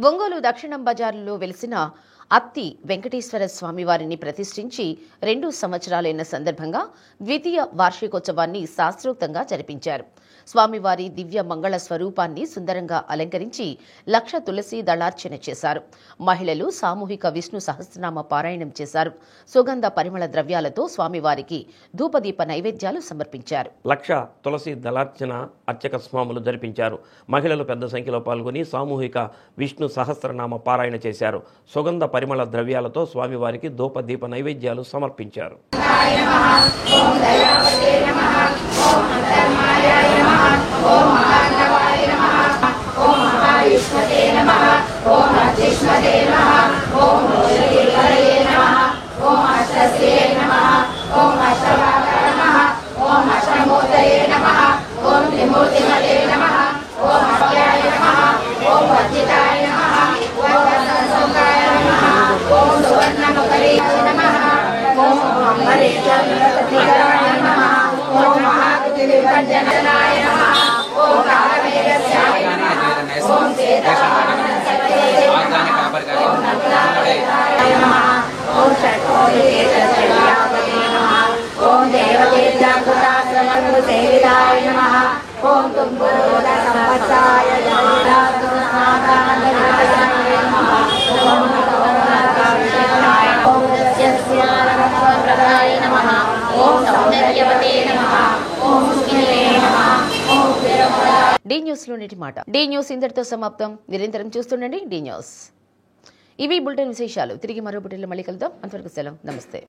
ఒంగోలు దక్షిణం బజారులో వెలిసిన అత్తి వెంకటేశ్వర స్వామివారిని ప్రతిష్ఠించి 2 సంవత్సరాలైన సందర్భంగా ద్వితీయ వార్షికోత్సవాన్ని శాస్త్రోక్తంగా జరిపించారు. స్వామివారి దివ్య మంగళ స్వరూపాన్ని సుందరంగా అలంకరించి 1,00,000 తులసి దళార్చన చేశారు. మహిళలు సామూహిక విష్ణు సహస్రనామ పారాయణం చేశారు. సుగంధ పరిమళ ద్రవ్యాలతో స్వామివారికి ధూపదీప నైవేద్యాలు సమర్పించారు. 1,00,000 తులసి దళార్చన అర్చక స్వాములు జరిపించారు. మహిళలు పెద్ద సంఖ్యలో పాల్గొని సామూహిక విష్ణు సహస్రనామ పారాయణ చేశారు. సుగంధ పరిమళ ద్రవ్యాలతో స్వామివారికి ధూపదీప నైవేద్యాలు సమర్పించారు. డి న్యూస్లో నేటి మాట. డి న్యూస్ ఇంతటితో సమాప్తం. నిరంతరం చూస్తుండండి డి న్యూస్. ఇవి బులెటిన్ విశేషాలు. తిరిగి మరో బులెటిన్లో మళ్ళీ కలుద్దాం. అంతవరకు సెలవు. నమస్తే.